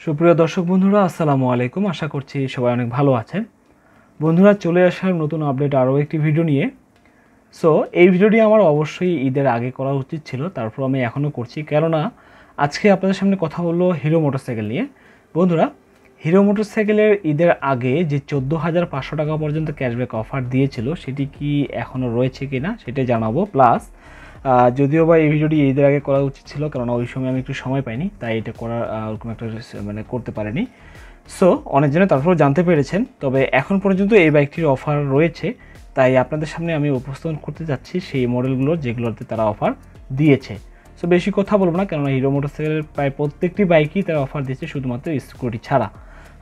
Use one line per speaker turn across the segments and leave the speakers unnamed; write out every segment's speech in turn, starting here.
সুপ্রিয় দর্শক বন্ধুরা, আসসালামু আলাইকুম। আশা করছি সবাই অনেক ভালো আছেন। বন্ধুরা, চলে আসার নতুন আপডেট আরও একটি ভিডিও নিয়ে। সো এই ভিডিওটি আমার অবশ্যই ঈদের আগে করা উচিত ছিল, তারপর আমি এখনও করছি, কেননা আজকে আপনাদের সামনে কথা বললো হিরো মোটরসাইকেল নিয়ে। বন্ধুরা, হিরো মোটরসাইকেলের ঈদের আগে যে 14,500 টাকা পর্যন্ত ক্যাশব্যাক অফার দিয়েছিল, সেটি কি এখনও রয়েছে কি না সেটাই জানাবো। প্লাস যদিও বা এই ভিডিওটি ঈদের আগে করা উচিত ছিল, কারণ ওই সময় আমি একটু সময় পাইনি, তাই এটা করার ওরকম একটা করতে পারিনি। সো অনেকজনে তারপরেও জানতে পেরেছেন, তবে এখন পর্যন্ত এই বাইকটির অফার রয়েছে, তাই আপনাদের সামনে আমি উপস্থাপন করতে যাচ্ছি সেই মডেলগুলো যেগুলোতে তারা অফার দিয়েছে। সো বেশি কথা বলবো না, কেননা হিরো মোটরসাইকেলের প্রায় প্রত্যেকটি বাইকই তারা অফার দিয়েছে, শুধুমাত্র স্কুটি ছাড়া।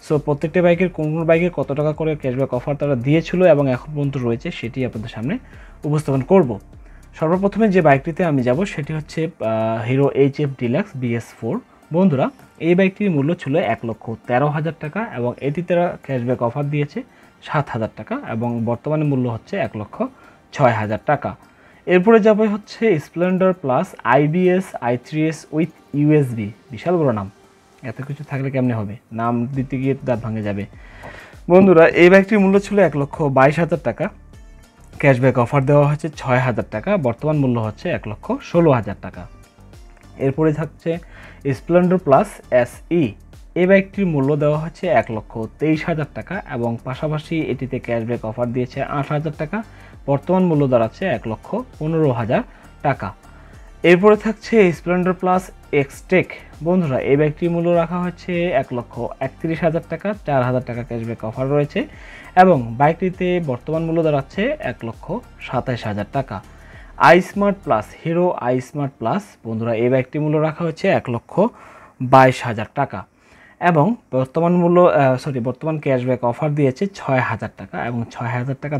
সো প্রত্যেকটা বাইকের কোন কোন বাইকে কত টাকা করে ক্যাশব্যাক অফার তারা দিয়েছিল এবং এখন পর্যন্ত রয়েছে, সেটি আপনাদের সামনে উপস্থাপন করব। সর্বপ্রথমে যে বাইকটিতে আমি যাব সেটি হচ্ছে হিরো HF ডিলাক্স BS4। বন্ধুরা, এই বাইকটির মূল্য ছিল 1,13,000 টাকা এবং এটি তারা ক্যাশব্যাক অফার দিয়েছে 7,000 টাকা এবং বর্তমানে মূল্য হচ্ছে 1,06,000 টাকা। এরপরে যাবে হচ্ছে Splendor plus IBS i3S with USB। বিশাল বড় নাম, এত কিছু থাকলে কেমনে হবে, নাম দিতে গিয়ে দাঁত ভাঙে যাবে। বন্ধুরা, এই বাইকটির মূল্য ছিল 1,22,000 টাকা, ক্যাশব্যাক অফার দেওয়া হচ্ছে 6,000 টাকা, বর্তমান মূল্য হচ্ছে 1,16,000 টাকা। এরপরে থাকছে স্প্লেন্ডার প্লাস SE। এই বাইকটির মূল্য দেওয়া হচ্ছে 1,23,000 টাকা এবং পাশাপাশি এটিতে ক্যাশব্যাক অফার দিয়েছে 8,000 টাকা, বর্তমান মূল্য দাঁড়াচ্ছে 1,15,000 টাকা। এরপরে থাকছে স্প্লেন্ডার প্লাস এক্সটেক। বন্ধুরা, এই বাইকটির মূল্য রাখা হচ্ছে 1,31,000 টাকা, 4,000 টাকা ক্যাশব্যাক অফার রয়েছে এবং বাইকটিতে বর্তমান মূল্য দাঁড়াচ্ছে 1,27,000 টাকা। iSmart plus, hero iSmart plus. বন্ধুরা, এই বাইকটির মূল্য রাখা হচ্ছে 1,22,000 টাকা এবং বর্তমান ক্যাশব্যাক অফার দিয়েছে 6,000 টাকা এবং 6,000 টাকা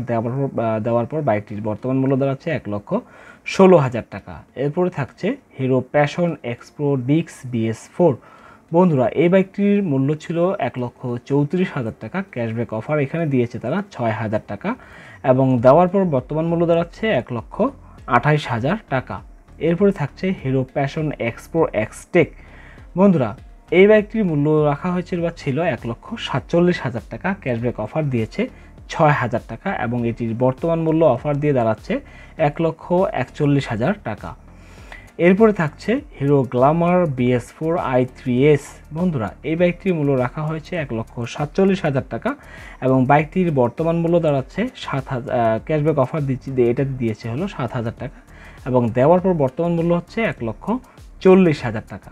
দেওয়ার পর বাইকটির বর্তমান মূল্য দাঁড়াচ্ছে 1,16,000 টাকা। এরপরে থাকছে হিরো প্যাশন এক্সপ্রো ডিক্স BS4। বন্ধুরা, এই বাইকটির মূল্য ছিল 1,34,000 টাকা, ক্যাশব্যাক অফার এখানে দিয়েছে তারা 6,000 টাকা এবং দেওয়ার পর বর্তমান মূল্য দাঁড়াচ্ছে 1,28,000 টাকা। এরপরে থাকছে হিরো প্যাশন এক্সপ্রো এক্সটেক। বন্ধুরা, এই বাইকটির মূল্য রাখা হয়েছিল বা ছিল 1,47,000 টাকা, ক্যাশব্যাক অফার দিয়েছে 6,000 টাকা এবং এটির বর্তমান মূল্য অফার দিয়ে দাঁড়াচ্ছে 1,41,000 টাকা। এরপরে থাকছে হিরো গ্ল্যামার BS4 i3S। বন্ধুরা, এই বাইকটির মূল্য রাখা হয়েছে 1,47,000 টাকা এবং বাইকটির বর্তমান মূল্য দাঁড়াচ্ছে 7,000, ক্যাশব্যাক অফার এটাতে দিয়েছে হলো 7,000 টাকা এবং দেওয়ার পর বর্তমান মূল্য হচ্ছে 1,40,000 টাকা।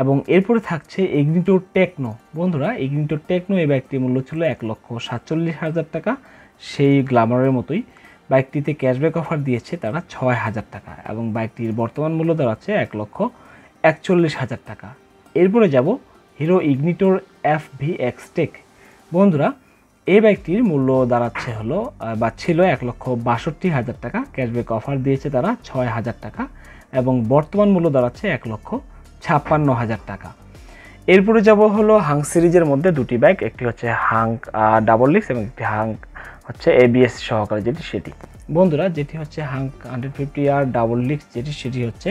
এবং এরপরে থাকছে ইগনিটোর টেকনো। বন্ধুরা, ইগনিটোর টেকনো এই বাইকটির মূল্য ছিল 1,47,000 টাকা, সেই গ্ল্যামারের মতোই। বাইকটিতে ক্যাশব্যাক অফার দিয়েছে তারা 6,000 টাকা এবং বাইকটির বর্তমান মূল্য দাঁড়াচ্ছে 1,41,000 টাকা। এরপরে যাব হিরো ইগনিটোর FV এক্সটেক। বন্ধুরা, এই বাইকটির মূল্য দাঁড়াচ্ছে ছিল 1,62,000 টাকা, ক্যাশব্যাক অফার দিয়েছে তারা 6,000 টাকা এবং বর্তমান মূল্য দাঁড়াচ্ছে 1,56,000 টাকা। এরপরে যাব হলো হাঙ্ক সিরিজের মধ্যে দুটি বাইক, একটি হচ্ছে হাঙ্ক ডাবল ডিস্ক এবং একটি হাঙ্ক হচ্ছে ABS সহকারে সেটি। বন্ধুরা, যেটি হচ্ছে হাঙ্ক 150R ডাবল ডিস্ক সেটি হচ্ছে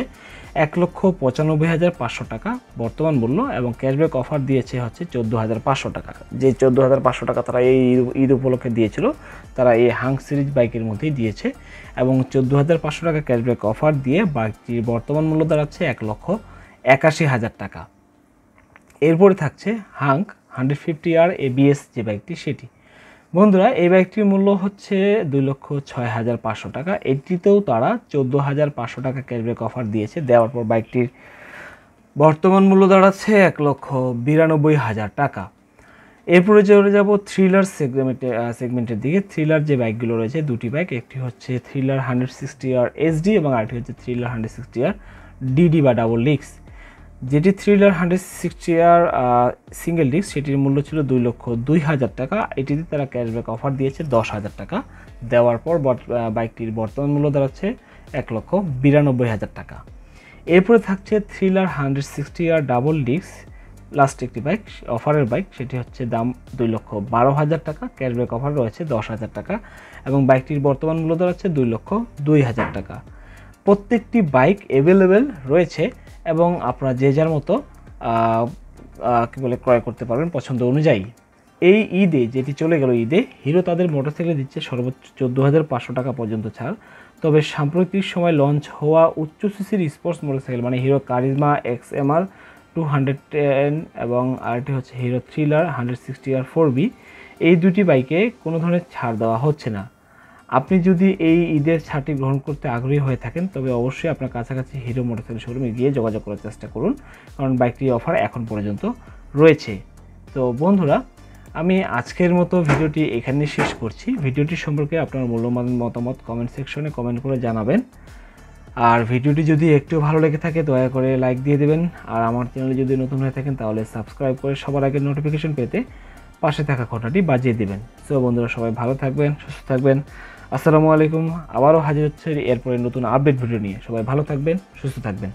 1,95,500 টাকা বর্তমান মূল্য এবং ক্যাশব্যাক অফার দিয়েছে হচ্ছে 14,500 টাকা। যে 14,500 টাকা তারা এই ঈদ উপলক্ষে দিয়েছিল, তারা এই হাঙ্ক সিরিজ বাইকের মধ্যেই দিয়েছে এবং 14,500 টাকা ক্যাশব্যাক অফার দিয়ে বাইকটির বর্তমান মূল্য দাঁড়াচ্ছে 1,81,000 টাকা। এরপরে থাকছে হাঙ্ক 150R ABS যে বাইকটি সেটি। বন্ধুরা, এই বাইকটির মূল্য হচ্ছে 2,06,500 টাকা, এটিতেও তারা 14,500 টাকা ক্যাশব্যাক অফার দিয়েছে, দেওয়ার পর বাইকটির বর্তমান মূল্য দাঁড়াচ্ছে 1,92,000 টাকা। এরপরে চলে যাব থ্রিলার সেগমেন্টের দিকে। থ্রিলার যে বাইকগুলো রয়েছে, দুটি বাইক, একটি হচ্ছে থ্রিলার 160R SD এবং আরেকটি হচ্ছে থ্রিলার 160R DD বা ডাবল ডিস্ক। যেটি থ্রিলার 160R সিঙ্গেল ডিস্ক, সেটির মূল্য ছিল 2,02,000 টাকা, এটিতে তারা ক্যাশব্যাক অফার দিয়েছে 10,000 টাকা, দেওয়ার পর বাইকটির বর্তমান মূল্য দাঁড়াচ্ছে 1,92,000 টাকা। এরপরে থাকছে thriller 160R double disc, last একটি বাইক, অফারের বাইক, সেটি হচ্ছে দাম 2,12,000 টাকা, ক্যাশব্যাক অফার রয়েছে 10,000 টাকা এবং বাইকটির বর্তমান মূল্য দাঁড়াচ্ছে 2,02,000 টাকা। প্রত্যেকটি বাইক অ্যাভেলেবেল রয়েছে এবং আপনারা যে যার মতো কী বলে ক্রয় করতে পারবেন পছন্দ অনুযায়ী। এই ঈদে যেটি চলে গেল ঈদে হিরো তাদের মোটরসাইকেল দিচ্ছে সর্বোচ্চ 14,500 টাকা পর্যন্ত ছাড়। তবে সাম্প্রতিক সময় লঞ্চ হওয়া উচ্চ সিসির স্পোর্টস মোটরসাইকেল মানে হিরো কারিজমা XMR 210 এবং আরেকটি হচ্ছে হিরো থ্রিলার 160R 4B, এই দুটি বাইকে কোনো ধরনের ছাড় দেওয়া হচ্ছে না। আপনি যদি এই ঈদের ছাড়টি গ্রহণ করতে আগ্রহী হয়ে থাকেন তবে অবশ্যই আপনার কাছাকাছি হিরো মোটরসাইকেল শোরুমে গিয়ে যোগাযোগ করার চেষ্টা করুন, কারণ বাইকটির অফার এখন পর্যন্ত রয়েছে। তো বন্ধুরা, আমি আজকের মতো ভিডিওটি এখানে শেষ করছি। ভিডিওটি সম্পর্কে আপনার মূল্যবান মতামত কমেন্ট সেকশনে কমেন্ট করে জানাবেন। আর ভিডিওটি যদি একটু ভালো লেগে থাকে দয়া করে লাইক দিয়ে দেবেন। আর আমার চ্যানেলে যদি নতুন হয়ে থাকেন তাহলে সাবস্ক্রাইব করে সবার আগে নোটিফিকেশন পেতে পাশে থাকা ঘন্টাটি বাজিয়ে দেবেন। সো বন্ধুরা, সবাই ভালো থাকবেন, সুস্থ থাকবেন। আসসালামু আলাইকুম। আবারও হাজির হচ্ছে এরপরে নতুন আপডেট ভিডিও নিয়ে। সবাই ভালো থাকবেন, সুস্থ থাকবেন।